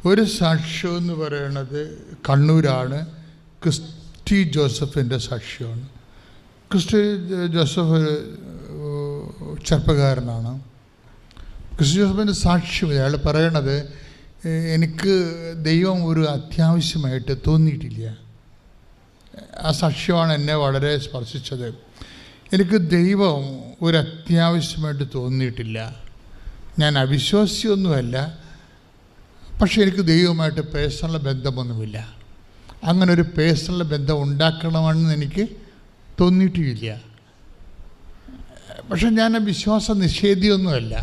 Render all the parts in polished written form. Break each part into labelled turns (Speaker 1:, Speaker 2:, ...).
Speaker 1: ഒരു സാക്ഷ്യം എന്ന് പറയുന്നത് കണ്ണൂരാണ്. ക്രിസ്റ്റി ജോസഫിൻ്റെ സാക്ഷ്യമാണ്. ക്രിസ്റ്റി ജോസഫ് ചെറുപ്പക്കാരനാണ്. ക്രിസ്റ്റി ജോസഫിൻ്റെ സാക്ഷ്യം അയാൾ പറയണത്, എനിക്ക് ദൈവം ഒരു അത്യാവശ്യമായിട്ട് തോന്നിയിട്ടില്ല. ആ സാക്ഷ്യമാണ് എന്നെ വളരെ സ്പർശിച്ചത്. എനിക്ക് ദൈവം ഒരു അത്യാവശ്യമായിട്ട് തോന്നിയിട്ടില്ല. ഞാൻ അവിശ്വാസിയൊന്നുമല്ല, പക്ഷേ എനിക്ക് ദൈവവുമായിട്ട് പേഴ്സണൽ ബന്ധമൊന്നുമില്ല. അങ്ങനെ ഒരു പേഴ്സണൽ ബന്ധം ഉണ്ടാക്കണമെന്ന് എനിക്ക് തോന്നിയിട്ടുമില്ല. പക്ഷെ ഞാൻ വിശ്വാസ നിഷേധിയൊന്നുമല്ല.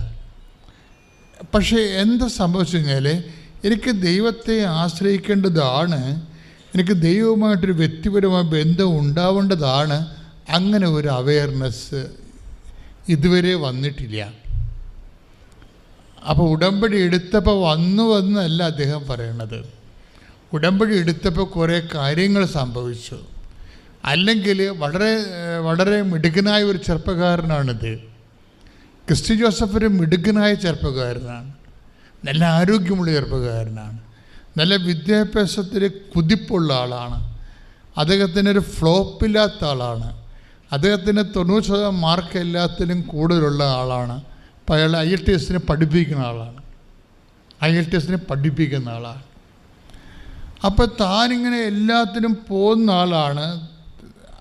Speaker 1: പക്ഷേ എന്താ സംഭവിച്ചു കഴിഞ്ഞാൽ, എനിക്ക് ദൈവത്തെ ആശ്രയിക്കേണ്ടതാണ്, എനിക്ക് ദൈവവുമായിട്ടൊരു വ്യക്തിപരമായ ബന്ധം ഉണ്ടാവേണ്ടതാണ്. അങ്ങനെ ഒരു അവയർനെസ് ഇതുവരെ വന്നിട്ടില്ല. അപ്പോൾ ഉടമ്പടി എടുത്തപ്പോൾ വന്നല്ല അദ്ദേഹം പറയണത്. ഉടമ്പടി എടുത്തപ്പോൾ കുറേ കാര്യങ്ങൾ സംഭവിച്ചു. അല്ലെങ്കിൽ വളരെ വളരെ മിടുക്കനായ ഒരു ചെറുപ്പക്കാരനാണിത്. ക്രിസ്റ്റി ജോസഫ് ഒരു മിടുക്കനായ ചെറുപ്പക്കാരനാണ്, നല്ല ആരോഗ്യമുള്ള ചെറുപ്പക്കാരനാണ്, നല്ല വിദ്യാഭ്യാസത്തിൽ കുതിപ്പുള്ള ആളാണ്. അദ്ദേഹത്തിനൊരു ഫ്ലോപ്പില്ലാത്ത ആളാണ്. അദ്ദേഹത്തിന് 90% മാർക്ക് എല്ലാത്തിനും കൂടുതലുള്ള ആളാണ്. അപ്പോൾ അയാൾ IELTS പഠിപ്പിക്കുന്ന ആളാണ്. അപ്പോൾ താനിങ്ങനെ എല്ലാത്തിനും പോകുന്ന ആളാണ്.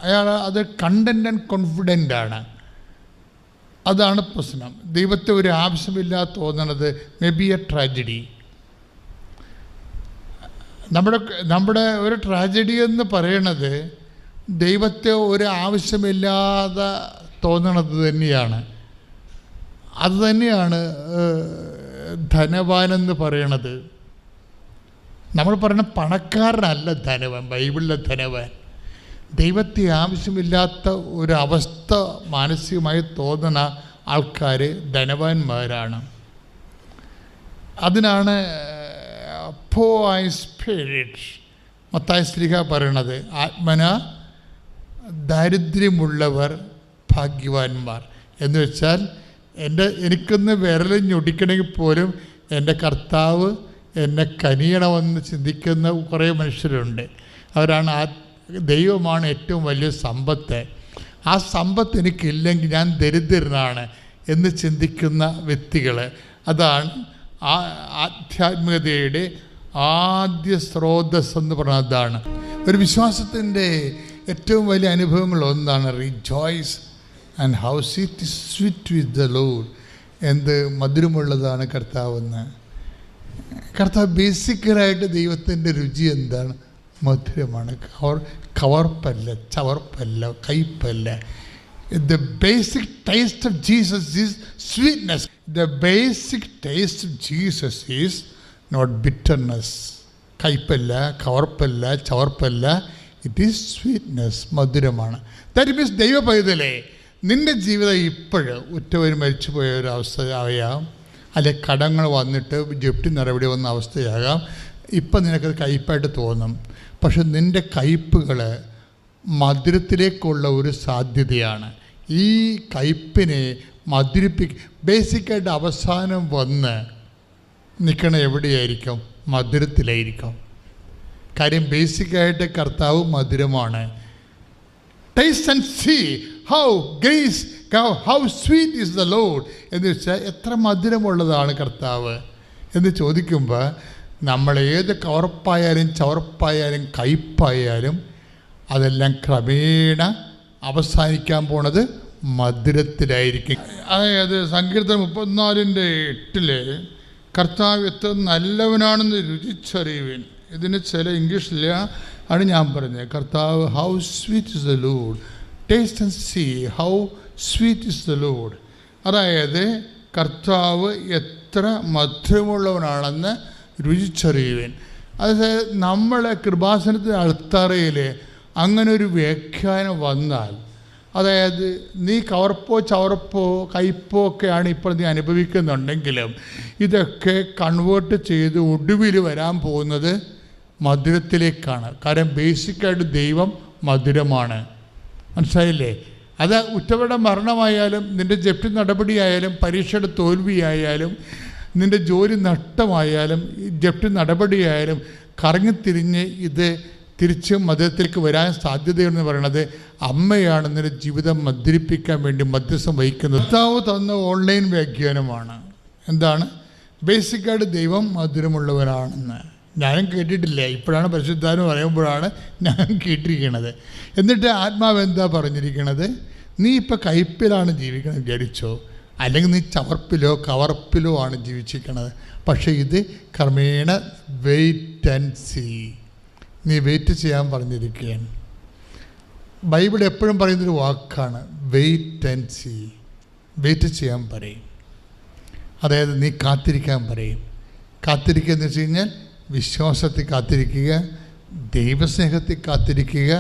Speaker 1: അയാൾ അത് കണ്ടൻ്റ് ആൻഡ് കോൺഫിഡൻ്റാണ്. അതാണ് പ്രശ്നം. ദൈവത്തെ ഒരു ആവശ്യമില്ലാതെ തോന്നണത് മേ ബി എ ട്രാജഡി. നമ്മുടെ ഒരു ട്രാജഡി എന്ന് പറയണത് ദൈവത്തെ ഒരു ആവശ്യമില്ലാതെ തോന്നണത് തന്നെയാണ്. അതുതന്നെയാണ് ധനവാനെന്ന് പറയണത്. നമ്മൾ പറയുന്ന പണക്കാരനല്ല ധനവാൻ, ബൈബിളിലെ ധനവാൻ. ദൈവത്തെ ആവശ്യമില്ലാത്ത ഒരവസ്ഥ മാനസികമായി തോന്നുന്ന ആൾക്കാർ ധനവാന്മാരാണ്. അതിനാണ് പോർ സ്പിരിറ്റ് മത്തായി ശ്ലീഹ പറയണത്, ആത്മന ദാരിദ്ര്യമുള്ളവർ ഭാഗ്യവാന്മാർ എന്ന് വെച്ചാൽ, എനിക്കൊന്ന് വിരൽ ഞൊടിക്കണമെങ്കിൽ പോലും എൻ്റെ കർത്താവ് എന്നെ കനിയണമെന്ന് ചിന്തിക്കുന്ന കുറേ മനുഷ്യരുണ്ട്. അവരാണ് ദൈവമാണ് ഏറ്റവും വലിയ സമ്പത്ത്. ആ സമ്പത്ത് എനിക്കില്ലെങ്കിൽ ഞാൻ ദരിദ്രനാണ് എന്ന് ചിന്തിക്കുന്ന വ്യക്തികൾ. അതാണ് ആധ്യാത്മികതയുടെ ആദ്യ സ്രോതസ് എന്ന് പറഞ്ഞാൽ അതാണ്. ഒരു വിശ്വാസത്തിൻ്റെ ഏറ്റവും വലിയ അനുഭവങ്ങളൊന്നാണ് rejoice and how's it sweet with the Lord. എന്ത് മധുരമുള്ളതാണ് കർത്താവെന്ന്. കർത്താവ് ബേസിക്കലായിട്ട് ദൈവത്തിൻ്റെ രുചി എന്താണ്? മധുരമാണ്. കവർപ്പല്ല, ചവർപ്പല്ല, കയ്പല്ല. The basic taste of Jesus is sweetness. The basic taste of Jesus is not bitterness. കയ്പല്ല, കവർപ്പല്ല, ചവർപ്പല്ല. ഇറ്റ് ഈസ് സ്വീറ്റ്നെസ്, മധുരമാണ്. ദാറ്റ് മീൻസ് ദൈവ പൈതലേ, നിൻ്റെ ജീവിതം ഇപ്പോഴും ഉറ്റവർ മരിച്ചു പോയ ഒരു അവസ്ഥ ആകാം, അല്ലെ കടങ്ങൾ വന്നിട്ട് ജപ്തി നടപടി വന്ന അവസ്ഥയാകാം. ഇപ്പം നിനക്കത് കയ്പായിട്ട് തോന്നും. പക്ഷെ നിൻ്റെ കയ്പുകൾ മധുരത്തിലേക്കുള്ള ഒരു സാധ്യതയാണ്. ഈ കയ്പിനെ ബേസിക്കായിട്ട് അവസാനം വന്ന് നിൽക്കണ എവിടെയായിരിക്കും? മധുരത്തിലായിരിക്കും. കാര്യം ബേസിക്കായിട്ട് കർത്താവ് മധുരമാണ്. Taste and see how sweet is the Lord എന്ന് വെച്ചാൽ എത്ര മധുരമുള്ളതാണ് കർത്താവ് എന്ന് ചോദിക്കുമ്പോൾ, നമ്മൾ ഏത് കവർപ്പായാലും ചവർപ്പായാലും കയ്പായാലും അതെല്ലാം ക്രമേണ അവസാനിക്കാൻ പോണത് മധുരത്തിലായിരിക്കും. അതായത് സങ്കീർത്തനം 34:8 കർത്താവ് എത്ര നല്ലവനാണെന്ന് രുചിച്ചറിയുവിൻ. ഇതിന് ചില ഇംഗ്ലീഷില്ല, ആണ് ഞാൻ പറഞ്ഞത്. കർത്താവ് how sweet is the Lord, taste and see how sweet is the Lord. അതായത് കർത്താവ് എത്ര മധുരമുള്ളവനാണെന്ന് രുചിച്ചറിയുവിൻ. അതായത് നമ്മളെ കൃപാസനത്തിൽ അൾത്താറയിൽ അങ്ങനെ ഒരു വ്യാഖ്യാനം വന്നാൽ, അതായത് നീ കവർപ്പോ ചവർപ്പോ കയ്പോ ഒക്കെയാണ് ഇപ്പോൾ നീ അനുഭവിക്കുന്നുണ്ടെങ്കിലും ഇതൊക്കെ കൺവേർട്ട് ചെയ്ത് ഒടുവിൽ വരാൻ പോകുന്നത് മധുരത്തിലേക്കാണ്. കാരണം ബേസിക്കായിട്ട് ദൈവം മധുരമാണ്. മനസ്സിലായില്ലേ? അത് ഉറ്റവരുടെ മരണമായാലും നിൻ്റെ ജപ്തി നടപടിയായാലും പരീക്ഷയുടെ തോൽവിയായാലും നിൻ്റെ ജോലി നഷ്ടമായാലും ജപ്തി നടപടിയായാലും കറങ്ങിത്തിരിഞ്ഞ് ഇത് തിരിച്ച് മതത്തിലേക്ക് വരാൻ സാധ്യതയെന്ന് പറയുന്നത് അമ്മയാണ് നിന്റെ ജീവിതം മദ്യപിക്കാൻ വേണ്ടി മധ്യസ്ഥം വഹിക്കുന്നത്. കർത്താവ് തന്ന ഓൺലൈൻ വ്യാഖ്യാനമാണ്. എന്താണ്? ബേസിക്കായിട്ട് ദൈവം മധുരമുള്ളവരാണെന്ന് ഞാനും കേട്ടിട്ടില്ല. ഇപ്പോഴാണ് പരിശുദ്ധാത്മ പറയുമ്പോഴാണ് ഞാൻ കേട്ടിരിക്കുന്നത്. എന്നിട്ട് ആത്മാവ് എന്താ പറഞ്ഞിരിക്കണത്? നീ ഇപ്പോൾ കയ്പിലാണ് ജീവിക്കണമെന്ന് വിചാരിച്ചോ, അല്ലെങ്കിൽ നീ ചവർപ്പിലോ കവർപ്പിലോ ആണ് ജീവിച്ചിരിക്കണത്. പക്ഷേ ഇത് ക്രമേണ വെയിറ്റ് ആൻഡ് സീ, നീ വെയിറ്റ് ചെയ്യാൻ പറഞ്ഞിരിക്കുകയാണ്. ബൈബിൾ എപ്പോഴും പറയുന്നൊരു വാക്കാണ് വെയിറ്റ് ആൻഡ് സീ. വെയിറ്റ് ചെയ്യാൻ പറയും, അതായത് നീ കാത്തിരിക്കാൻ പറയും. കാത്തിരിക്കുക എന്ന് വെച്ച് കഴിഞ്ഞാൽ വിശ്വാസത്തിൽ കാത്തിരിക്കുക, ദൈവസ്നേഹത്തിൽ കാത്തിരിക്കുക,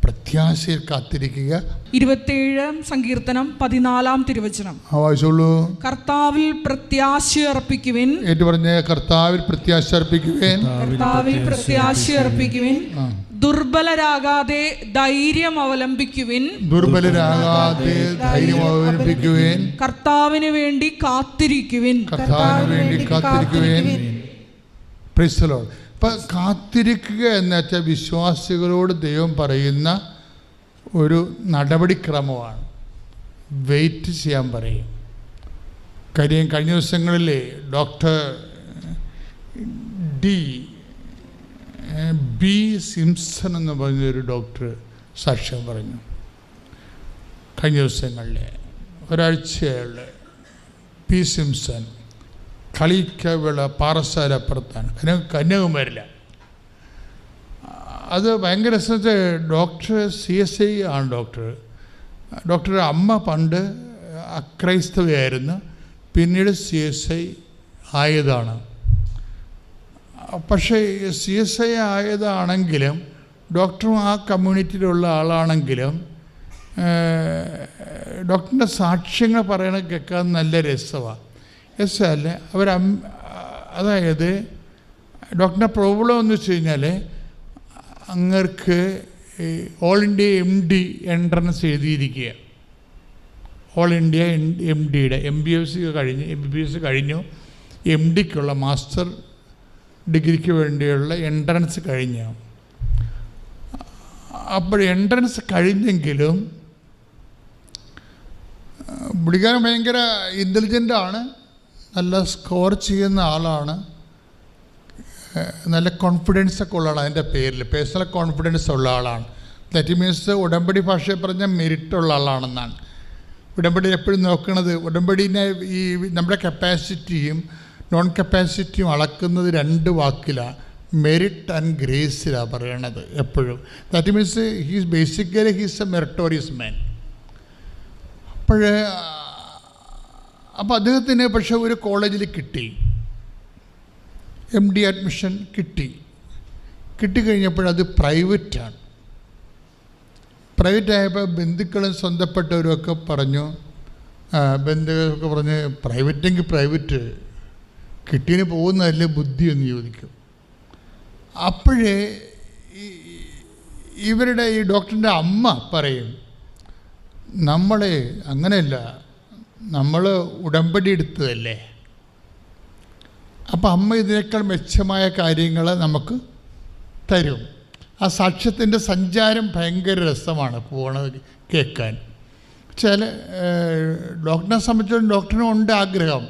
Speaker 1: പ്രത്യാശയിൽ കാത്തിരിക്കുക.
Speaker 2: 27 സങ്കീർത്തനം 14 തിരുവചനം
Speaker 1: വായിച്ചോളൂ.
Speaker 2: കർത്താവിൽ പ്രത്യാശ അർപ്പിക്കുവിൻ.
Speaker 1: ഏറ്റു പറഞ്ഞ കർത്താവിൽ പ്രത്യാശ അർപ്പിക്കുവിൻ.
Speaker 2: കർത്താവിൽ പ്രത്യാശ അർപ്പിക്കുവിൻ. ദുർബലരാകാതെ ധൈര്യം അവലംബിക്കുവിൻ.
Speaker 1: ദുർബലരാകാതെ ധൈര്യം അവലംബിക്കുവിൻ.
Speaker 2: കർത്താവിന് വേണ്ടി കാത്തിരിക്കുവിൻ.
Speaker 1: കർത്താവിന് വേണ്ടി കാത്തിരിക്കുവിൻ. Praise the Lord. അപ്പം കാത്തിരിക്കുക എന്ന് വെച്ചാൽ വിശ്വാസികളോട് ദൈവം പറയുന്ന ഒരു നടപടിക്രമമാണ്. വെയിറ്റ് ചെയ്യാൻ പറയും. കഴിഞ്ഞ ദിവസങ്ങളിൽ ഡോക്ടർ ബി സിംസൺ എന്ന് പറഞ്ഞൊരു ഡോക്ടർ സാക്ഷ്യം പറഞ്ഞു. കഴിഞ്ഞ ദിവസങ്ങളിൽ ഒരാഴ്ചയുള്ള ബി സിംസൺ കളിക്കവിള പാറശാലപ്പുറത്താണ്, കന്യാകുമാരിയില്ല. അത് ഭയങ്കര രസത്തെ ഡോക്ടർ CSI ആണ്. ഡോക്ടറുടെ അമ്മ പണ്ട് അക്രൈസ്തവയായിരുന്നു, പിന്നീട് CSI ആയതാണ്. പക്ഷേ CSI ആയതാണെങ്കിലും ഡോക്ടറും ആ കമ്മ്യൂണിറ്റിയിലുള്ള ആളാണെങ്കിലും ഡോക്ടറിൻ്റെ സാക്ഷ്യങ്ങൾ പറയണ കേൾക്കാൻ നല്ല രസമാണ്. അല്ലേ അതായത് ഡോക്ടറിൻ്റെ പ്രോബ്ലം എന്ന് വെച്ച് കഴിഞ്ഞാൽ അങ്ങർക്ക് ഓൾ ഇന്ത്യ MD എൻട്രൻസ് എഴുതിയിരിക്കുക. ഓൾ ഇന്ത്യ MDയുടെ MBBS കഴിഞ്ഞു, MDക്കുള്ള മാസ്റ്റർ ഡിഗ്രിക്ക് വേണ്ടിയുള്ള എൻട്രൻസ് കഴിഞ്ഞു. അപ്പോൾ എൻട്രൻസ് കഴിഞ്ഞെങ്കിലും പുള്ളിക്കാരൻ ഭയങ്കര ഇൻ്റലിജൻ്റാണ്, നല്ല സ്കോർ ചെയ്യുന്ന ആളാണ്, നല്ല കോൺഫിഡൻസൊക്കെ ഉള്ള ആളാണ്. അതിൻ്റെ പേരിൽ പേഴ്സണൽ കോൺഫിഡൻസ് ഉള്ള ആളാണ്. ദാറ്റ് മീൻസ് ഉടമ്പടി ഭാഷയെ പറഞ്ഞാൽ മെരിറ്റുള്ള ആളാണെന്നാണ്. ഉടമ്പടി എപ്പോഴും നോക്കുന്നത്, ഉടമ്പടിനെ ഈ നമ്മുടെ കപ്പാസിറ്റിയും നോൺ കപ്പാസിറ്റിയും അളക്കുന്നത് 2 വാക്കിലാണ്, മെരിറ്റ് ആൻഡ് ഗ്രേസിലാണ് പറയണത് എപ്പോഴും. That means he's basically he's a meritorious man. അപ്പോൾ അദ്ദേഹത്തിന് പക്ഷേ ഒരു കോളേജിൽ കിട്ടി, MD അഡ്മിഷൻ കിട്ടിക്കഴിഞ്ഞപ്പോഴത് പ്രൈവറ്റാണ്. പ്രൈവറ്റായപ്പോൾ ബന്ധുക്കളും സ്വന്തപ്പെട്ടവരൊക്കെ പറഞ്ഞു, ബന്ധുക്കളൊക്കെ പറഞ്ഞ് പ്രൈവറ്റെങ്കിൽ പ്രൈവറ്റ്, കിട്ടിയതിന് പോകുന്നതല്ലേ ബുദ്ധി എന്ന് ചോദിക്കും. അപ്പോഴേ ഇവരുടെ ഈ ഡോക്ടറിൻ്റെ അമ്മ പറയും, നമ്മളെ അങ്ങനെയല്ല, നമ്മൾ ഉടമ്പടി എടുത്തതല്ലേ, അപ്പം അമ്മ ഇതിനേക്കാൾ മെച്ചമായ കാര്യങ്ങൾ നമുക്ക് തരും. ആ സാക്ഷ്യത്തിൻ്റെ സഞ്ചാരം ഭയങ്കര രസമാണ് പോണത് കേൾക്കാൻ. ഡോക്ടറിനെ സംബന്ധിച്ചിടത്തോളം ഡോക്ടറിനും ഉണ്ട് ആഗ്രഹം.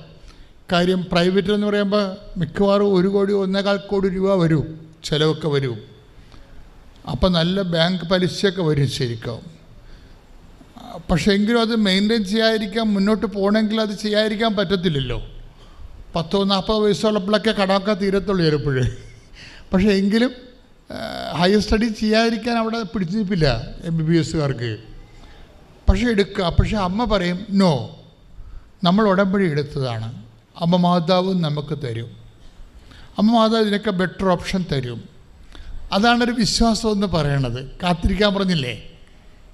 Speaker 1: കാര്യം പ്രൈവറ്റ് എന്ന് പറയുമ്പോൾ മിക്കവാറും 1 കോടി 1.25 കോടി രൂപ വരും, ചിലവൊക്കെ വരും. അപ്പം നല്ല ബാങ്ക് പലിശയൊക്കെ വരും ശരിക്കും. പക്ഷേ എങ്കിലും അത് മെയിൻറ്റെയിൻ ചെയ്യാതിരിക്കാൻ, മുന്നോട്ട് പോകണമെങ്കിൽ അത് ചെയ്യാതിരിക്കാൻ പറ്റത്തില്ലല്ലോ. 30-40 വയസ്സുള്ളപ്പോഴൊക്കെ കടമൊക്കെ തീരത്തുള്ളൂ ചിലപ്പോഴേ. പക്ഷേ എങ്കിലും ഹയർ സ്റ്റഡി ചെയ്യാതിരിക്കാൻ അവിടെ പിടിച്ചു നിൽപ്പില്ല MBBSകാർക്ക്. പക്ഷേ എടുക്കുക. പക്ഷേ അമ്മ പറയും, നോ, നമ്മൾ ഉടമ്പടി എടുത്തതാണ്, അമ്മ മാതാവ് നമുക്ക് തരും, അമ്മ മാതാവ് ഇതിനൊക്കെ ബെറ്റർ ഓപ്ഷൻ തരും. അതാണൊരു വിശ്വാസം എന്ന് പറയണത്. കാത്തിരിക്കാൻ പറഞ്ഞില്ലേ,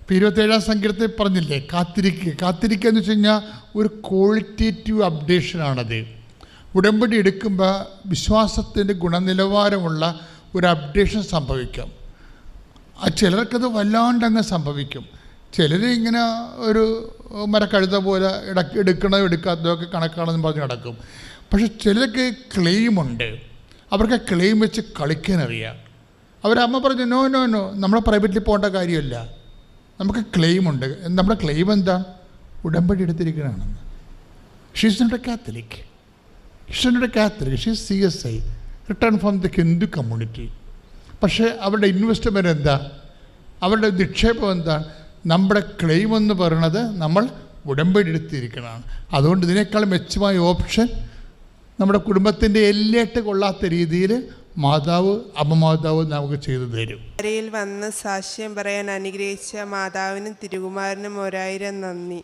Speaker 1: ഇപ്പോൾ 27 സങ്കീർത്തനത്തിൽ പറഞ്ഞില്ലേ, കാത്തിരിക്കുക എന്ന് വെച്ച് കഴിഞ്ഞാൽ ഒരു ക്വാളിറ്റേറ്റീവ് അപ്ഡേഷനാണത്. ഉടമ്പടി എടുക്കുമ്പോൾ വിശ്വാസത്തിൻ്റെ ഗുണനിലവാരമുള്ള ഒരു അപ്ഡേഷൻ സംഭവിക്കും. ചിലർക്കത് വല്ലാണ്ടങ്ങ് സംഭവിക്കും. ചിലർ ഇങ്ങനെ ഒരു മരക്കഴുത പോലെ എടുക്കണോ എടുക്കാത്തതൊക്കെ കണക്കാണെന്ന് പറഞ്ഞ് നടക്കും. പക്ഷെ ചിലർക്ക് ക്ലെയിമുണ്ട്. അവർക്ക് ക്ലെയിം വെച്ച് കളിക്കാനറിയാം. അവരമ്മ പറഞ്ഞു നോ നോ നോ, നമ്മളെ പ്രൈവറ്റിൽ പോകേണ്ട കാര്യമല്ല, നമുക്ക് ക്ലെയിമുണ്ട്. നമ്മുടെ ക്ലെയിം എന്താ? ഉടമ്പടി എടുത്തിരിക്കണമെന്ന്. She's not a Catholic, she's CSI, return from the Hindu community. പക്ഷേ അവരുടെ ഇൻവെസ്റ്റ്മെൻറ്റ് എന്താ? അവരുടെ നിക്ഷേപം എന്താ? നമ്മുടെ ക്ലെയിം എന്ന് പറയുന്നത് നമ്മൾ ഉടമ്പടി എടുത്തിരിക്കണമാണ്. അതുകൊണ്ട് ഇതിനേക്കാൾ മെച്ചമായ ഓപ്ഷൻ നമ്മുടെ കുടുംബത്തിൻ്റെ എല്ലേട്ട് കൊള്ളാത്ത രീതിയിൽ മാതാവ് അമ്മമാതാവ് നമുക്ക് ചെയ്തു തരും.
Speaker 3: കരയിൽ വന്ന് സാക്ഷ്യം പറയാൻ അനുഗ്രഹിച്ച മാതാവിനും തിരുകുമാരനും 1000 നന്ദി.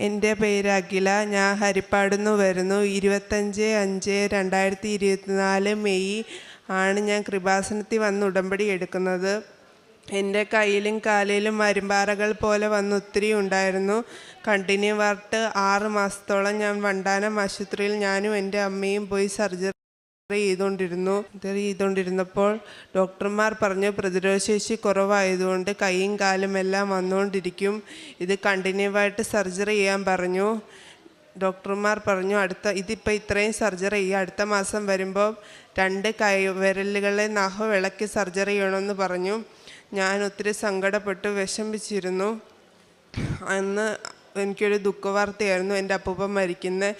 Speaker 3: എൻ്റെ പേര് അഖില. ഞാൻ ഹരിപ്പാടുന്ന് വരുന്നു. 25/5/2024 മെയ് ആണ് ഞാൻ കൃപാസനത്തിൽ വന്ന് ഉടമ്പടി എടുക്കുന്നത്. എൻ്റെ കയ്യിലും കാലിലും അരിമ്പാറകൾ പോലെ വന്ന് ഒത്തിരി ഉണ്ടായിരുന്നു. കണ്ടിന്യൂ ആയിട്ട് 6 മാസത്തോളം ഞാൻ വണ്ടാനം ആശുപത്രിയിൽ ഞാനും എൻ്റെ അമ്മയും പോയി സർജറി ചെയ്തുകൊണ്ടിരുന്നപ്പോൾ ഡോക്ടർമാർ പറഞ്ഞു പ്രതിരോധശേഷി കുറവായതുകൊണ്ട് കൈയും കാലും എല്ലാം വന്നുകൊണ്ടിരിക്കും, ഇത് കണ്ടിന്യൂ ആയിട്ട് സർജറി ചെയ്യാൻ പറഞ്ഞു. ഡോക്ടർമാർ പറഞ്ഞു ഇതിപ്പോൾ ഇത്രയും സർജറി ചെയ്യുക, അടുത്ത മാസം വരുമ്പോൾ 2 വിരലുകളെ നഖം ഇളക്കി സർജറി ചെയ്യണമെന്ന് പറഞ്ഞു. ഞാൻ ഒത്തിരി സങ്കടപ്പെട്ടു, വിഷമിച്ചിരുന്നു. അന്ന് എനിക്കൊരു ദുഃഖവാർത്തയായിരുന്നു എൻ്റെ അപ്പൂപ്പൻ മരിക്കുന്നത്.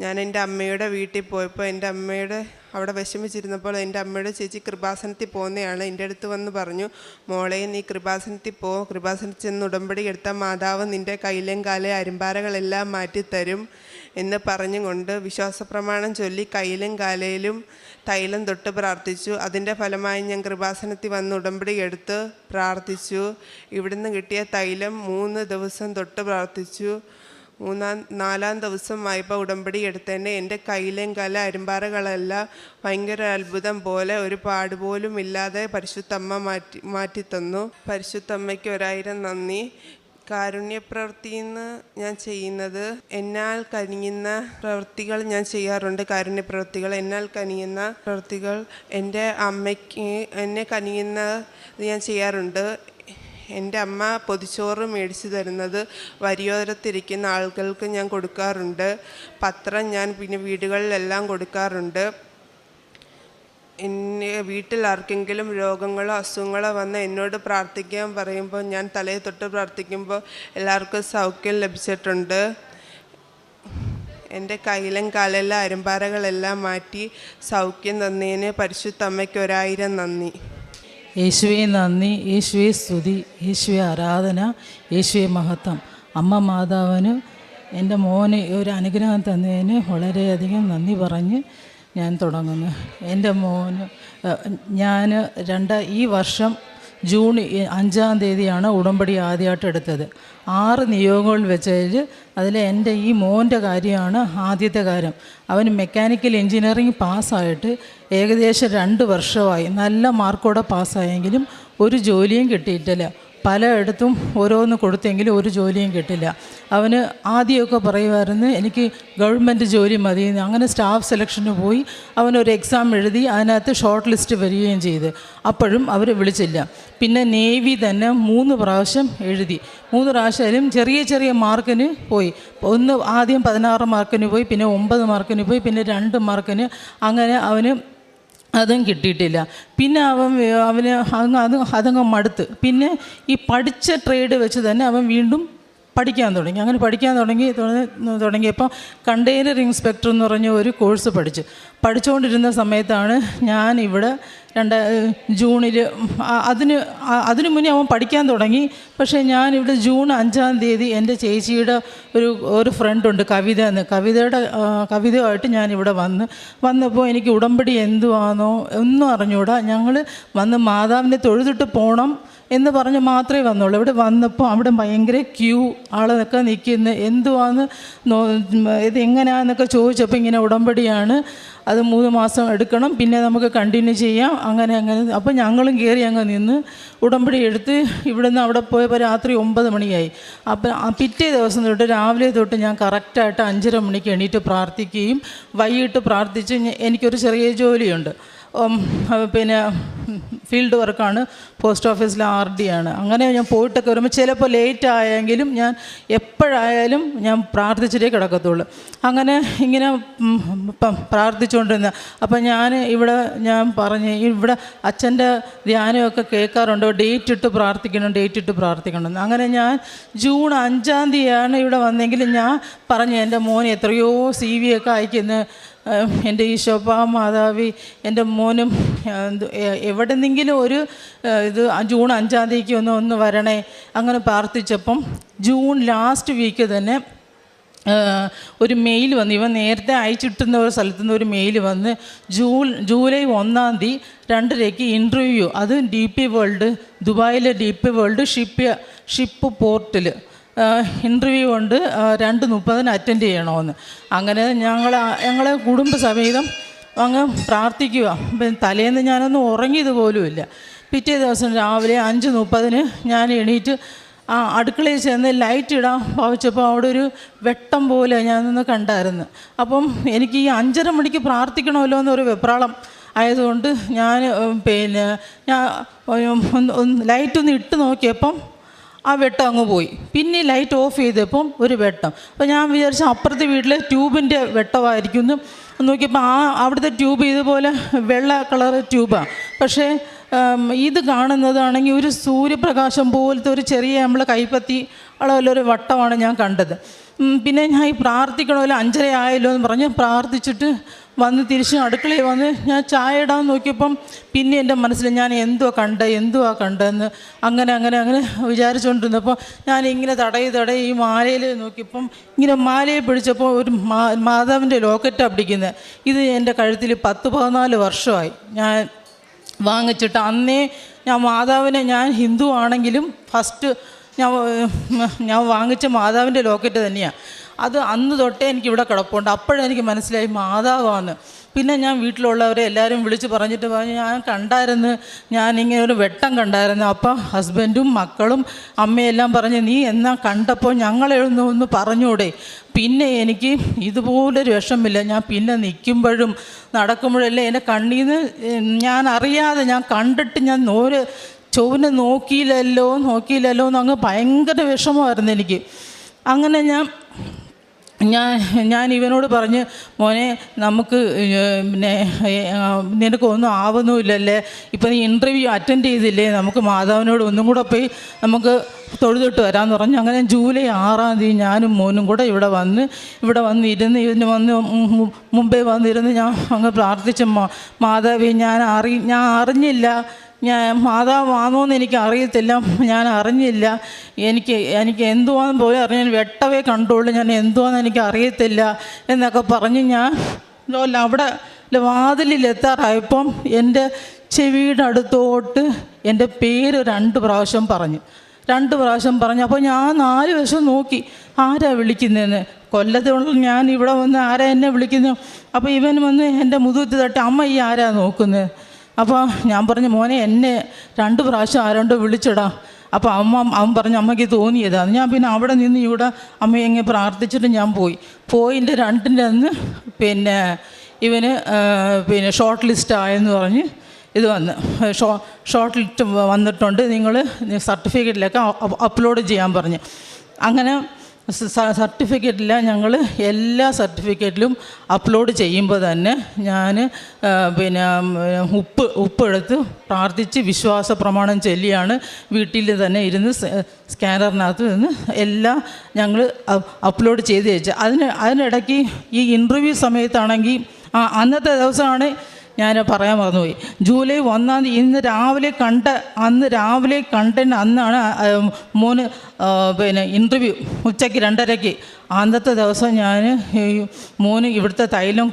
Speaker 3: ഞാൻ എൻ്റെ അമ്മയുടെ വീട്ടിൽ പോയപ്പോൾ എൻ്റെ അമ്മയുടെ അവിടെ വിഷമിച്ചിരുന്നപ്പോൾ എൻ്റെ അമ്മയുടെ ചേച്ചി കൃപാസനത്തിൽ പോകുന്നതാണ്. എൻ്റെ അടുത്ത് വന്ന് പറഞ്ഞു, മോളെ നീ കൃപാസനത്തിൽ കൃപാസനത്തിൽ ചെന്ന് ഉടമ്പടി എടുത്താൽ മാതാവ് നിൻ്റെ കയ്യിലും കാലേ അരിമ്പാറകളെല്ലാം മാറ്റിത്തരും എന്ന് പറഞ്ഞുകൊണ്ട് വിശ്വാസപ്രമാണം ചൊല്ലി കയ്യിലും കാലയിലും തൈലം തൊട്ട് പ്രാർത്ഥിച്ചു. അതിൻ്റെ ഫലമായി ഞാൻ കൃപാസനത്തിൽ വന്ന് ഉടമ്പടി എടുത്ത് പ്രാർത്ഥിച്ചു. ഇവിടുന്ന് കിട്ടിയ തൈലം 3 ദിവസം തൊട്ട് പ്രാർത്ഥിച്ചു. 4-ാം ദിവസമായപ്പോൾ ഉടമ്പടി എടുത്തതിൻ്റെ എൻ്റെ കയ്യിലും കാല അരിമ്പാറകളെല്ലാം ഭയങ്കര അത്ഭുതം പോലെ ഒരു പാടുപോലും ഇല്ലാതെ പരിശുദ്ധമ്മ മാറ്റിത്തന്നു. പരിശുദ്ധമ്മയ്ക്ക് 1000 നന്ദി. കാരുണ്യപ്രവൃത്തിന്ന് ഞാൻ ചെയ്യുന്നത് എന്നാൽ കനിയുന്ന പ്രവൃത്തികൾ ഞാൻ ചെയ്യാറുണ്ട്. കാരുണ്യപ്രവൃത്തികൾ, എന്നാൽ കനിയുന്ന പ്രവൃത്തികൾ എൻ്റെ അമ്മയ്ക്ക് എന്നെ കനിയുന്ന ഞാൻ ചെയ്യാറുണ്ട്. എൻ്റെ അമ്മ പൊതിച്ചോറ് മേടിച്ച് തരുന്നത് വരിയോരത്തിരിക്കുന്ന ആളുകൾക്ക് ഞാൻ കൊടുക്കാറുണ്ട്. പത്രം ഞാൻ പിന്നെ വീടുകളിലെല്ലാം കൊടുക്കാറുണ്ട്. എന്നെ വീട്ടിൽ ആർക്കെങ്കിലും രോഗങ്ങളോ അസുഖങ്ങളോ വന്ന് എന്നോട് പ്രാർത്ഥിക്കാൻ പറയുമ്പോൾ ഞാൻ തലയെ തൊട്ട് പ്രാർത്ഥിക്കുമ്പോൾ എല്ലാവർക്കും സൗഖ്യം ലഭിച്ചിട്ടുണ്ട്. എൻ്റെ കയ്യിലും കാലെല്ലാം അരിമ്പാറകളെല്ലാം മാറ്റി സൗഖ്യം തന്നതിന് പരിശുദ്ധ അമ്മയ്ക്ക് 1000 നന്ദി.
Speaker 4: യേശുവെ നന്ദി, യേശുവെ സ്തുതി, യേശുവെ ആരാധന, യേശുവെ മഹത്വം. അമ്മ മാതാവിന് എൻ്റെ മോന് ഒരു അനുഗ്രഹം തന്നതിന് വളരെയധികം നന്ദി പറഞ്ഞ് ഞാൻ തുടങ്ങുന്നു. എൻ്റെ മോന് ഈ വർഷം ജൂൺ 5-ാം തീയതിയാണ് ഉടമ്പടി ആദ്യമായിട്ട് എടുത്തത്. 6 നിയോഗങ്ങൾ വെച്ചതിൽ അതിൽ എൻ്റെ ഈ മോൻ്റെ കാര്യമാണ് ആദ്യത്തെ കാര്യം. അവന് മെക്കാനിക്കൽ എൻജിനീയറിംഗ് പാസ്സായിട്ട് ഏകദേശം 2 വർഷമായി. നല്ല മാർക്കോടെ പാസ്സായെങ്കിലും ഒരു ജോലിയും കിട്ടിയിട്ടില്ല. പലയിടത്തും ഓരോന്ന് കൊടുത്തെങ്കിലും ഒരു ജോലിയും കിട്ടില്ല. അവന് ആദ്യമൊക്കെ പറയുമായിരുന്നു എനിക്ക് ഗവൺമെൻറ് ജോലി മതി. അങ്ങനെ സ്റ്റാഫ് സെലക്ഷന് പോയി അവനൊരു എക്സാം എഴുതി, അതിനകത്ത് ഷോർട്ട് ലിസ്റ്റ് വരികയും ചെയ്ത്. അപ്പോഴും അവർ വിളിച്ചില്ല. പിന്നെ നേവി തന്നെ 3 പ്രാവശ്യം എഴുതി. 3 പ്രാവശ്യം ചെറിയ ചെറിയ മാർക്കിന് പോയി. ആദ്യം 16 മാർക്കിന് പോയി, പിന്നെ 9 മാർക്കിന് പോയി, പിന്നെ 2 മാർക്കിന്. അങ്ങനെ അവന് അതും കിട്ടിയിട്ടില്ല. പിന്നെ അതങ്ങ് മടുത്ത്. പിന്നെ ഈ പഠിച്ച ട്രേഡ് വെച്ച് തന്നെ അവൻ വീണ്ടും പഠിക്കാൻ തുടങ്ങി. അങ്ങനെ പഠിക്കാൻ തുടങ്ങിയപ്പോൾ കണ്ടെയ്നർ ഇൻസ്പെക്ടർ എന്ന് പറഞ്ഞ ഒരു കോഴ്സ് പഠിച്ചുകൊണ്ടിരുന്ന സമയത്താണ് ഞാൻ ഇവിടെ ജൂണിൽ അതിന് മുന്നേ അവൻ പഠിക്കാൻ തുടങ്ങി. പക്ഷേ ഞാനിവിടെ ജൂൺ 5-ാം തീയതി എൻ്റെ ചേച്ചിയുടെ ഒരു ഫ്രണ്ടുണ്ട് കവിത എന്ന്, കവിതയായിട്ട് ഞാനിവിടെ വന്നപ്പോൾ എനിക്ക് ഉടമ്പടി എന്തുവാണോ ഒന്നും അറിഞ്ഞൂടാ. ഞങ്ങൾ വന്ന് മാതാവിനെ തൊഴുതിട്ട് പോകണം എന്ന് പറഞ്ഞ് മാത്രമേ വന്നുള്ളൂ. ഇവിടെ വന്നപ്പോൾ അവിടെ ഭയങ്കര ക്യൂ, ആളൊക്കെ നിൽക്കുന്ന എന്തുവാന്ന് ഇത് എങ്ങനെയാണെന്നൊക്കെ ചോദിച്ചപ്പോൾ ഇങ്ങനെ ഉടമ്പടിയാണ്, അത് 3 മാസം എടുക്കണം, പിന്നെ നമുക്ക് കണ്ടിന്യൂ ചെയ്യാം, അങ്ങനെ. അപ്പോൾ ഞങ്ങളും കയറി അങ്ങ് നിന്ന് ഉടമ്പടി എടുത്ത് ഇവിടുന്ന് അവിടെ പോയപ്പോൾ രാത്രി 9 മണിയായി. അപ്പം പിറ്റേ ദിവസം തൊട്ട് രാവിലെ തൊട്ട് ഞാൻ കറക്റ്റായിട്ട് 5:30 മണിക്ക് എണീറ്റ് പ്രാർത്ഥിക്കുകയും വൈകിട്ട് പ്രാർത്ഥിച്ച് എനിക്കൊരു ചെറിയ ജോലിയുണ്ട്. പിന്നെ ഫീൽഡ് വർക്കാണ്, പോസ്റ്റ് ഓഫീസിലെ RD ആണ്. അങ്ങനെ ഞാൻ പോയിട്ടൊക്കെ വരുമ്പോൾ ചിലപ്പോൾ ലേറ്റ് ആയെങ്കിലും ഞാൻ എപ്പോഴായാലും ഞാൻ പ്രാർത്ഥിച്ചിട്ടേ കിടക്കത്തുള്ളൂ. അങ്ങനെ ഇങ്ങനെ പ്രാർത്ഥിച്ചുകൊണ്ടിരുന്ന അപ്പം ഞാൻ പറഞ്ഞ് ഇവിടെ അച്ഛൻ്റെ ധ്യാനമൊക്കെ കേൾക്കാറുണ്ട്, ഡേറ്റ് ഇട്ട് പ്രാർത്ഥിക്കണം. അങ്ങനെ ഞാൻ ജൂൺ 5-ാം തീയതിയാണ് ഇവിടെ വന്നെങ്കിലും ഞാൻ പറഞ്ഞു എൻ്റെ മോന് എത്രയോ CV ഒക്കെ അയക്കുന്നു, എൻ്റെ ഈശോപ്പാ മാതാവി എൻ്റെ മോനും എവിടെന്നെങ്കിലും ഒരു ഇത് ജൂൺ 5-ാം തീയതിക്ക് ഒന്ന് വരണേ. അങ്ങനെ പ്രാർത്ഥിച്ചപ്പം ജൂൺ ലാസ്റ്റ് വീക്ക് തന്നെ ഒരു മെയിൽ വന്നു. ഇവൻ നേരത്തെ അയച്ചിട്ടുന്ന ഒരു സ്ഥലത്തു നിന്ന് ഒരു മെയിൽ വന്ന് ജൂലൈ 1-ാം തീയതി 2:30 ഇൻ്റർവ്യൂ, അത് DP വേൾഡ്, ദുബായിലെ DP വേൾഡ് ഷിപ്പ് പോർട്ടിൽ ഇൻ്റർവ്യൂ ഉണ്ട്, 2:30 അറ്റൻഡ് ചെയ്യണമെന്ന്. അങ്ങനെ ഞങ്ങളെ കുടുംബസമേതം അങ്ങ് പ്രാർത്ഥിക്കുക. തലേന്ന് ഞാനൊന്നും ഉറങ്ങിയത് പോലുമില്ല. പിറ്റേ ദിവസം രാവിലെ 5:30 ഞാൻ എണീറ്റ് അടുക്കളയിൽ ചെന്ന് ലൈറ്റ് ഇടാൻ ഭാവിച്ചപ്പോൾ അവിടെ ഒരു വെട്ടം പോലെ ഞാനൊന്ന് കണ്ടായിരുന്നു. അപ്പം എനിക്ക് ഈ 5:30 മണിക്ക് പ്രാർത്ഥിക്കണമല്ലോ എന്നൊരു വെപ്രാളം ആയതുകൊണ്ട് ഞാൻ ലൈറ്റൊന്ന് ഇട്ട് നോക്കിയപ്പം ആ വെട്ടം അങ്ങ് പോയി. പിന്നെ ലൈറ്റ് ഓഫ് ചെയ്തപ്പം ഒരു വെട്ടം. അപ്പോൾ ഞാൻ വിചാരിച്ച അപ്പുറത്തെ വീട്ടിലെ ട്യൂബിൻ്റെ വെട്ടമായിരിക്കും എന്ന് നോക്കിയപ്പോൾ അവിടുത്തെ ട്യൂബ് ഇതുപോലെ വെള്ള കളർ ട്യൂബാണ്. പക്ഷേ ഇത് കാണുന്നതാണെങ്കിൽ ഒരു സൂര്യപ്രകാശം പോലത്തെ ഒരു ചെറിയ നമ്മൾ കൈപ്പത്തി അളവിലൊരു വട്ടമാണ് ഞാൻ കണ്ടത്. പിന്നെ ഞാൻ ഈ പ്രാർത്ഥിക്കണമല്ലോ, 5:30 ആയല്ലോ എന്ന് പറഞ്ഞ് പ്രാർത്ഥിച്ചിട്ട് വന്ന് തിരിച്ച് അടുക്കളയിൽ വന്ന് ഞാൻ ചായ ഇടാൻ നോക്കിയപ്പം പിന്നെ എൻ്റെ മനസ്സിൽ ഞാൻ എന്തുവാ കണ്ടതെന്ന് അങ്ങനെ വിചാരിച്ചുകൊണ്ടിരുന്നപ്പോൾ ഞാൻ ഇങ്ങനെ തടയി ഈ മാലയിൽ നോക്കിയപ്പം ഇങ്ങനെ മാലയെ പിടിച്ചപ്പോൾ ഒരു മാതാവിൻ്റെ ലോക്കറ്റാണ് പിടിക്കുന്നത്. ഇത് എൻ്റെ കഴുത്തിൽ 10-14 വർഷമായി ഞാൻ വാങ്ങിച്ചിട്ട്. അന്നേ ഞാൻ മാതാവിനെ, ഞാൻ ഹിന്ദു ആണെങ്കിലും ഫസ്റ്റ് ഞാൻ വാങ്ങിച്ച മാതാവിൻ്റെ ലോക്കറ്റ് തന്നെയാണ്. അത് അന്ന് തൊട്ടേ എനിക്കിവിടെ കിടപ്പുണ്ട്. അപ്പോഴെനിക്ക് മനസ്സിലായി മാതാവാണ്. പിന്നെ ഞാൻ വീട്ടിലുള്ളവരെ എല്ലാവരും വിളിച്ച് പറഞ്ഞിട്ട് പറഞ്ഞു ഞാൻ കണ്ടായിരുന്നു, ഞാനിങ്ങനെ ഒരു വെട്ടം കണ്ടായിരുന്നു. അപ്പം ഹസ്ബൻഡും മക്കളും അമ്മയെല്ലാം പറഞ്ഞ് നീ എന്നാ കണ്ടപ്പോൾ ഞങ്ങളെ ഒന്ന് പറഞ്ഞൂടെ. പിന്നെ എനിക്ക് ഇതുപോലൊരു വിഷമില്ല. ഞാൻ പിന്നെ നിൽക്കുമ്പോഴും നടക്കുമ്പോഴല്ലേ എൻ്റെ കണ്ണീന്ന് ഞാൻ അറിയാതെ ഞാൻ കണ്ടിട്ട് ഞാൻ ചൊവ്വനെ നോക്കിയില്ലല്ലോ എന്നങ്ങ് ഭയങ്കര വിഷമമായിരുന്നു എനിക്ക്. അങ്ങനെ ഞാൻ ഇവനോട് പറഞ്ഞ് മോനെ നമുക്ക് പിന്നെ നിനക്കൊന്നും ആവുന്നുമില്ലല്ലേ, ഇപ്പം നീ ഇൻ്റർവ്യൂ അറ്റൻഡ് ചെയ്തില്ലേ, നമുക്ക് മാതാവിനോട് ഒന്നും കൂടെ പോയി നമുക്ക് തൊഴുതിട്ട് വരാമെന്ന് പറഞ്ഞു. അങ്ങനെ ജൂലൈ 6-ാം തീയതി ഞാനും മോനും കൂടെ ഇവിടെ വന്നിരുന്ന് മുമ്പേ വന്നിരുന്ന് ഞാൻ അങ്ങ് പ്രാർത്ഥിച്ച മാതാവി ഞാൻ അറിഞ്ഞില്ല, ഞാൻ മാതാവാണോന്ന് എനിക്ക് അറിയത്തില്ല, ഞാൻ അറിഞ്ഞില്ല, എനിക്ക് എന്തുവാന്ന് പോലും അറിയാൻ വെട്ടവേ കണ്ടുള്ളൂ, ഞാൻ എന്തുവാന്ന് എനിക്ക് അറിയത്തില്ല എന്നൊക്കെ പറഞ്ഞ് ഞാൻ അവിടെ വാതിലിലെത്താറായപ്പം എൻ്റെ ചെവിയുടെ അടുത്തോട്ട് എൻ്റെ പേര് 2 പ്രാവശ്യം പറഞ്ഞു. അപ്പോൾ ഞാൻ 4 വശം നോക്കി ആരാ വിളിക്കുന്നതെന്ന്. കൊല്ലത്തുള്ള ഞാൻ ഇവിടെ വന്ന് ആരാ എന്നെ വിളിക്കുന്നു. അപ്പോൾ ഇവൻ വന്ന് എൻ്റെ മുതുകത്ത് തട്ടി അമ്മ ഈ ആരാ നോക്കുന്നത്. അപ്പോൾ ഞാൻ പറഞ്ഞു മോനെ എന്നെ 2 പ്രാവശ്യം ആരോണ്ടോ വിളിച്ചിടാ. അപ്പോൾ അവൻ പറഞ്ഞു അമ്മയ്ക്ക് തോന്നിയതാണ്. ഞാൻ പിന്നെ അവിടെ നിന്ന് ഇവിടെ അമ്മയെ എങ്ങനെ പ്രാർത്ഥിച്ചിട്ട് ഞാൻ പോയിൻ്റെ 2-ൻ്റെ അന്ന് പിന്നെ ഇവന് ഷോർട്ട് ലിസ്റ്റ് ആയെന്ന് പറഞ്ഞ് ഇത് വന്ന് ഷോർട്ട് ലിസ്റ്റ് വന്നിട്ടുണ്ട്, നിങ്ങൾ സർട്ടിഫിക്കറ്റിലൊക്കെ അപ്ലോഡ് ചെയ്യാൻ പറഞ്ഞു. അങ്ങനെ സർട്ടിഫിക്കറ്റില്ല, ഞങ്ങൾ എല്ലാ സർട്ടിഫിക്കറ്റിലും അപ്ലോഡ് ചെയ്യുമ്പോൾ തന്നെ ഞാൻ ഉപ്പെടുത്ത് പ്രാർത്ഥിച്ച് വിശ്വാസ പ്രമാണം ചൊല്ലിയാണ് വീട്ടിൽ തന്നെ ഇരുന്ന് സ്കാനറിനകത്ത് നിന്ന് എല്ലാം ഞങ്ങൾ അപ്ലോഡ് ചെയ്ത് വെച്ച്. അതിനിടയ്ക്ക് ഈ ഇൻ്റർവ്യൂ സമയത്താണെങ്കിൽ അന്നത്തെ ദിവസമാണ് ഞാൻ പറയാൻ മറന്നുപോയി, ജൂലൈ 1-ാം തീയതി അന്ന് രാവിലെ കണ്ടതിന് അന്നാണ് മോന് ഇൻ്റർവ്യൂ ഉച്ചയ്ക്ക് 2:30. അന്നത്തെ ദിവസം ഞാൻ മോന് ഇവിടുത്തെ തൈലം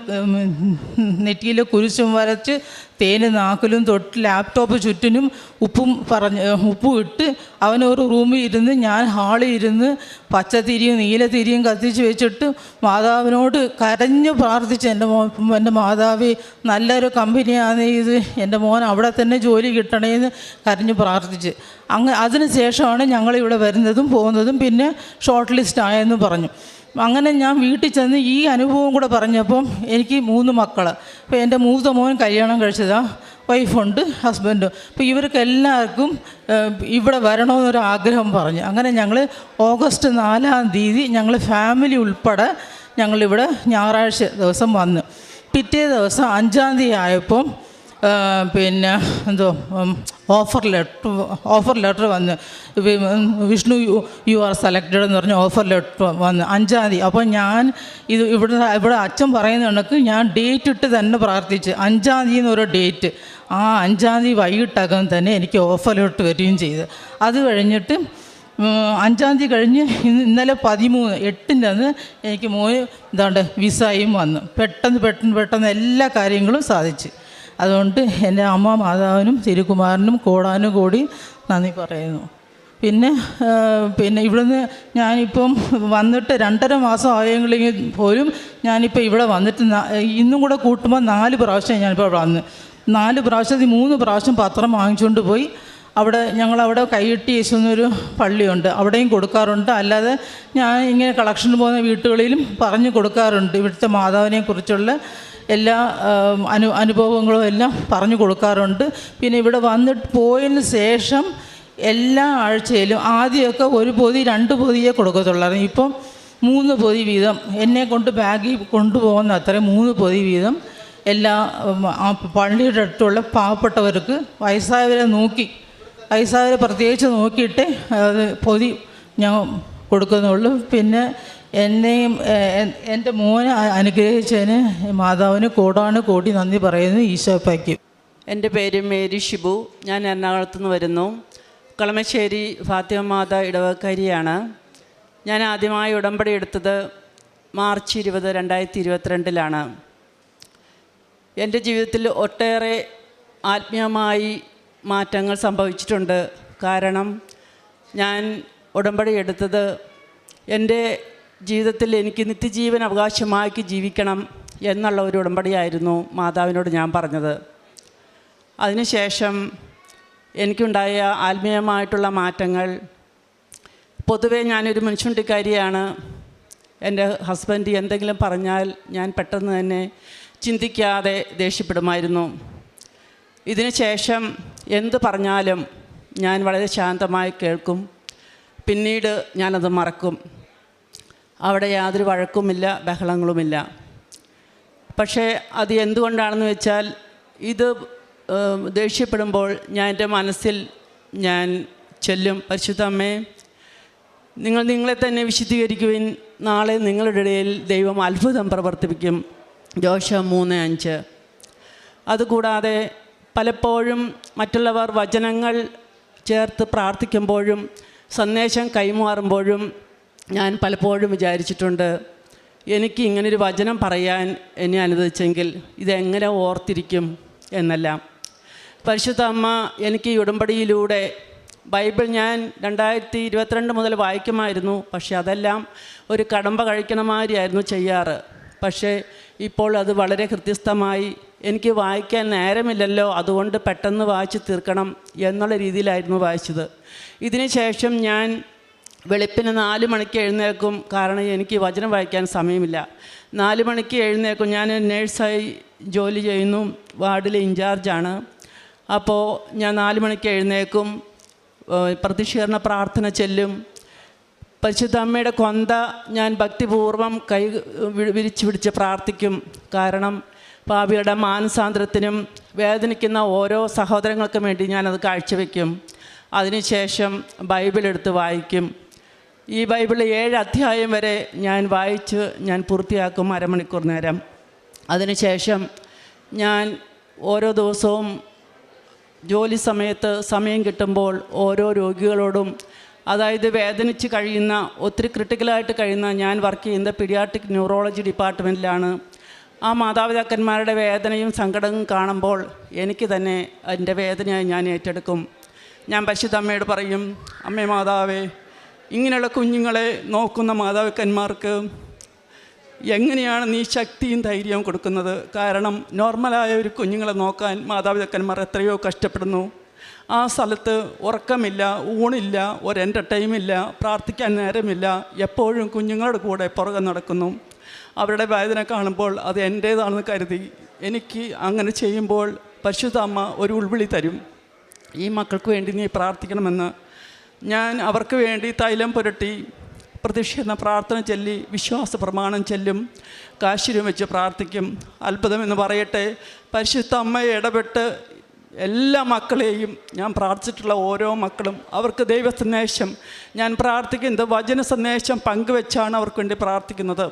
Speaker 4: നെറ്റിയിൽ കുരിശും വരച്ച് തേന് നാക്കിലും തൊട്ട് ലാപ്ടോപ്പ് ചുറ്റിനും ഉപ്പും ഇട്ട് അവനൊരു റൂമിൽ ഇരുന്ന് ഞാൻ ഹാളിൽ ഇരുന്ന് പച്ചത്തിരിയും നീലത്തിരിയും കത്തിച്ച് വെച്ചിട്ട് മാതാവിനോട് കരഞ്ഞു പ്രാർത്ഥിച്ച് എൻ്റെ മാതാവേ നല്ലൊരു കമ്പനിയാണ് ഇത്, എൻ്റെ മോൻ അവിടെ തന്നെ ജോലി കിട്ടണേന്ന് കരഞ്ഞു പ്രാർത്ഥിച്ച്. അതിന് ശേഷമാണ് ഞങ്ങളിവിടെ വരുന്നതും പോകുന്നതും. പിന്നെ ഷോർട്ട് ലിസ്റ്റ് ആയെന്ന് പറഞ്ഞു. അങ്ങനെ ഞാൻ വീട്ടിൽ ചെന്ന് ഈ അനുഭവം കൂടെ പറഞ്ഞപ്പം എനിക്ക് 3 മക്കൾ. അപ്പോൾ എൻ്റെ മൂത്ത മോൻ കല്യാണം കഴിച്ചതാണ്, വൈഫുണ്ട്, ഹസ്ബൻഡും. അപ്പോൾ ഇവർക്ക് എല്ലാവർക്കും ഇവിടെ വരണമെന്നൊരു ആഗ്രഹം പറഞ്ഞു. അങ്ങനെ ഞങ്ങൾ ഓഗസ്റ്റ് 4-ാം തീയതി ഞങ്ങൾ ഫാമിലി ഉൾപ്പെടെ ഞങ്ങളിവിടെ ഞായറാഴ്ച ദിവസം വന്നു. പിറ്റേ ദിവസം 5-ാം തീയതി ആയപ്പം പിന്നെ എന്തോ ഓഫർ ലെറ്റർ വന്ന് വിഷ്ണു യു ആർ സെലക്റ്റഡ് എന്ന് പറഞ്ഞ് ഓഫർ ലെറ്റർ വന്ന് 5-ാം തീയതി. അപ്പോൾ ഞാൻ ഇവിടെ അച്ഛൻ പറയുന്ന കണക്ക് ഞാൻ ഡേറ്റ് ഇട്ട് തന്നെ പ്രാർത്ഥിച്ച് 5-ാം തീയതി എന്നൊരു ഡേറ്റ്. ആ 5-ാം തീയതി വൈകിട്ടകം തന്നെ എനിക്ക് ഓഫർ ലെറ്റർ വരികയും ചെയ്തു. അത് കഴിഞ്ഞിട്ട് 5-ാം തീയതി കഴിഞ്ഞ് ഇന്നലെ 13/8 അന്ന് എനിക്ക് മോന് എന്താണ്ട് വിസയും വന്നു. പെട്ടെന്ന് എല്ലാ കാര്യങ്ങളും സാധിച്ചു. അതുകൊണ്ട് എൻ്റെ അമ്മ മാതാവിനും തിരുക്കുമാരനും കോടാനും കൂടി നന്ദി പറയുന്നു. പിന്നെ ഇവിടുന്ന് ഞാനിപ്പം വന്നിട്ട് 2.5 മാസം ആയെങ്കിൽ പോലും ഞാനിപ്പോൾ ഇവിടെ വന്നിട്ട് ഇന്നും കൂടെ കൂട്ടുമ്പോൾ 4 പ്രാവശ്യം ഞാനിപ്പോൾ വന്ന് 4 പ്രാവശ്യത്തിൽ 3 പ്രാവശ്യം പത്രം വാങ്ങിച്ചുകൊണ്ട് പോയി. ഞങ്ങളവിടെ കൈയിട്ടി യേശു എന്നൊരു പള്ളിയുണ്ട്, അവിടെയും കൊടുക്കാറുണ്ട്. അല്ലാതെ ഞാൻ ഇങ്ങനെ കളക്ഷന് പോകുന്ന വീട്ടുകളിലും പറഞ്ഞു കൊടുക്കാറുണ്ട്. ഇവിടുത്തെ മാതാവിനെക്കുറിച്ചുള്ള എല്ലാ അനുഭവങ്ങളും എല്ലാം പറഞ്ഞു കൊടുക്കാറുണ്ട്. പിന്നെ ഇവിടെ വന്നിട്ട് പോയതിന് ശേഷം എല്ലാ ആഴ്ചയിലും ആദ്യമൊക്കെ 1 പൊതി 2 പൊതിയേ കൊടുക്കത്തുള്ളായിരുന്നു. ഇപ്പം 3 പൊതി വീതം എന്നെ കൊണ്ട് ബാഗിൽ കൊണ്ടുപോകുന്ന അത്ര 3 പൊതി വീതം എല്ലാ പള്ളിയുടെ അടുത്തുള്ള പാവപ്പെട്ടവർക്ക് വയസ്സായവരെ പ്രത്യേകിച്ച് നോക്കിയിട്ട് അത് പൊതി ഞാൻ കൊടുക്കുന്നുള്ളൂ. പിന്നെ എന്നെയും എൻ്റെ മോനെ അനുഗ്രഹിച്ചതിന് മാതാവിന് കോടാനുകോടി നന്ദി പറയുന്നു. ഈശോയ്ക്ക്.
Speaker 5: എൻ്റെ പേര് മേരി ഷിബു. ഞാൻ എറണാകുളത്തു നിന്ന് വരുന്നു. കളമശ്ശേരി ഫാത്തിമ മാതാ ഇടവക്കാരിയാണ്. ഞാൻ ആദ്യമായി ഉടമ്പടി എടുത്തത് മാർച്ച് 20, 2022 എൻ്റെ ജീവിതത്തിൽ ഒട്ടേറെ ആത്മീയമായി മാറ്റങ്ങൾ സംഭവിച്ചിട്ടുണ്ട്. കാരണം ഞാൻ ഉടമ്പടി എടുത്തത് എൻ്റെ ജീവിതത്തിൽ എനിക്ക് നിത്യജീവൻ അവകാശമാക്കി ജീവിക്കണം എന്നുള്ള ഒരു ഉടമ്പടിയായിരുന്നു മാതാവിനോട് ഞാൻ പറഞ്ഞത്. അതിനുശേഷം എനിക്കുണ്ടായ ആത്മീയമായിട്ടുള്ള മാറ്റങ്ങൾ, പൊതുവേ ഞാനൊരു മുൻചുണ്ടിക്കാരിയാണ്. എൻ്റെ ഹസ്ബൻഡ് എന്തെങ്കിലും പറഞ്ഞാൽ ഞാൻ പെട്ടെന്ന് തന്നെ ചിന്തിക്കാതെ ദേഷ്യപ്പെടുമായിരുന്നു. ഇതിന് ശേഷം എന്ത് പറഞ്ഞാലും ഞാൻ വളരെ ശാന്തമായി കേൾക്കും. പിന്നീട് ഞാനത് മറക്കും. അവിടെ യാതൊരു വഴക്കുമില്ല, ബഹളങ്ങളുമില്ല. പക്ഷേ അത് എന്തുകൊണ്ടാണെന്ന് വെച്ചാൽ, ഇത് ദേഷ്യപ്പെടുമ്പോൾ ഞാൻ എൻ്റെ മനസ്സിൽ ഞാൻ ചൊല്ലും, പരിശുദ്ധ അമ്മേ, നിങ്ങളെ തന്നെ വിശുദ്ധീകരിക്കുവിൻ, നാളെ നിങ്ങളുടെ ഇടയിൽ ദൈവം അത്ഭുതം പ്രവർത്തിപ്പിക്കും. ജോഷുവ 3:5. അതുകൂടാതെ പലപ്പോഴും മറ്റുള്ളവർ വചനങ്ങൾ ചേർത്ത് പ്രാർത്ഥിക്കുമ്പോഴും സന്ദേശം കൈമാറുമ്പോഴും ഞാൻ പലപ്പോഴും വിചാരിച്ചിട്ടുണ്ട്, എനിക്ക് ഇങ്ങനൊരു വചനം പറയാൻ എന്നെ അനുവദിച്ചെങ്കിൽ ഇതെങ്ങനെ ഓർത്തിരിക്കും എന്നെല്ലാം. പരിശുദ്ധ അമ്മ എനിക്ക് ഈ ഉടമ്പടിയിലൂടെ ബൈബിൾ ഞാൻ 2022 മുതൽ വായിക്കുമായിരുന്നു. പക്ഷേ അതെല്ലാം ഒരു കടമ്പ കഴിക്കണ മാതിരിയായിരുന്നു ചെയ്യാറ്. പക്ഷേ ഇപ്പോൾ അത് വളരെ ഹൃദ്യസ്ഥമായി, എനിക്ക് വായിക്കാൻ നേരമില്ലല്ലോ, അതുകൊണ്ട് പെട്ടെന്ന് വായിച്ച് തീർക്കണം എന്നുള്ള രീതിയിലായിരുന്നു വായിച്ചത്. ഇതിന് ശേഷം ഞാൻ വെളുപ്പിന് 4 മണിക്ക് എഴുന്നേൽക്കും. കാരണം എനിക്ക് വചനം വായിക്കാൻ സമയമില്ല. 4 മണിക്ക് എഴുന്നേൽക്കും. ഞാൻ നേഴ്സായി ജോലി ചെയ്യുന്നു, വാർഡിലെ ഇൻചാർജാണ്. അപ്പോൾ ഞാൻ 4 മണിക്ക് എഴുന്നേൽക്കും, പ്രതിഷേധ പ്രാർത്ഥന ചെല്ലും. പരിശുദ്ധ അമ്മയുടെ കൊന്ത ഞാൻ ഭക്തിപൂർവ്വം വിരിച്ചു പിടിച്ച് പ്രാർത്ഥിക്കും. കാരണം പാപികളുടെ മാനസാന്തരത്തിനും വേദനിക്കുന്ന ഓരോ സഹോദരങ്ങൾക്കും വേണ്ടി ഞാനത് കാഴ്ചവെക്കും. അതിനുശേഷം ബൈബിൾ എടുത്ത് വായിക്കും. ഈ ബൈബിൾ 7 അധ്യായം വരെ ഞാൻ വായിച്ച് ഞാൻ പൂർത്തിയാക്കും, അരമണിക്കൂർ നേരം. അതിനുശേഷം ഞാൻ ഓരോ ദിവസവും ജോലി സമയത്ത് സമയം കിട്ടുമ്പോൾ ഓരോ രോഗികളോടും, അതായത് വേദനിച്ച് കഴിയുന്ന, ഒത്തിരി ക്രിട്ടിക്കലായിട്ട് കഴിയുന്ന, ഞാൻ വർക്ക് ചെയ്യുന്ന പീഡിയാട്രിക് ന്യൂറോളജി ഡിപ്പാർട്ട്മെൻറ്റിലാണ്. ആ മാതാപിതാക്കന്മാരുടെ വേദനയും സങ്കടവും കാണുമ്പോൾ എനിക്ക് തന്നെ അതിൻ്റെ വേദനയായി ഞാൻ ഏറ്റെടുക്കും. ഞാൻ പരിശുദ്ധ അമ്മയോട് പറയും, അമ്മേ മാതാവേ, ഇങ്ങനെയുള്ള കുഞ്ഞുങ്ങളെ നോക്കുന്ന മാതാപിതാക്കന്മാർക്ക് എങ്ങനെയാണ് നീ ശക്തിയും ധൈര്യവും കൊടുക്കുന്നത്? കാരണം നോർമലായ ഒരു കുഞ്ഞുങ്ങളെ നോക്കാൻ മാതാപിതാക്കന്മാർ എത്രയോ കഷ്ടപ്പെടുന്നു. ആ സ്ഥലത്ത് ഉറക്കമില്ല, ഊണില്ല, ഒരു എൻ്റർടൈമില്ല, പ്രാർത്ഥിക്കാൻ നേരമില്ല, എപ്പോഴും കുഞ്ഞുങ്ങളുടെ കൂടെ പുറകെ നടക്കുന്നു. അവരുടെ വേദന കാണുമ്പോൾ അത് എൻ്റേതാണെന്ന് കരുതി എനിക്ക് അങ്ങനെ ചെയ്യുമ്പോൾ പരിശുദ്ധ അമ്മ ഒരു ഉൾവിളി തരും, ഈ മക്കൾക്ക് വേണ്ടി നീ പ്രാർത്ഥിക്കണമെന്ന്. ഞാൻ അവർക്ക് വേണ്ടി തൈലം പുരട്ടി പ്രതിഷേധ പ്രാർത്ഥന ചൊല്ലി വിശ്വാസ പ്രമാണം ചൊല്ലും, കാശിരും വെച്ച് പ്രാർത്ഥിക്കും. അത്ഭുതമെന്ന് പറയട്ടെ, പരിശുദ്ധ അമ്മയെ ഇടപെട്ട് എല്ലാ മക്കളെയും, ഞാൻ പ്രാർത്ഥിച്ചിട്ടുള്ള ഓരോ മക്കളും അവർക്ക് ദൈവ സന്ദേശം, ഞാൻ പ്രാർത്ഥിക്കുന്നത് വചന സന്ദേശം പങ്കുവെച്ചാണ് അവർക്ക് വേണ്ടി പ്രാർത്ഥിക്കുന്നത്.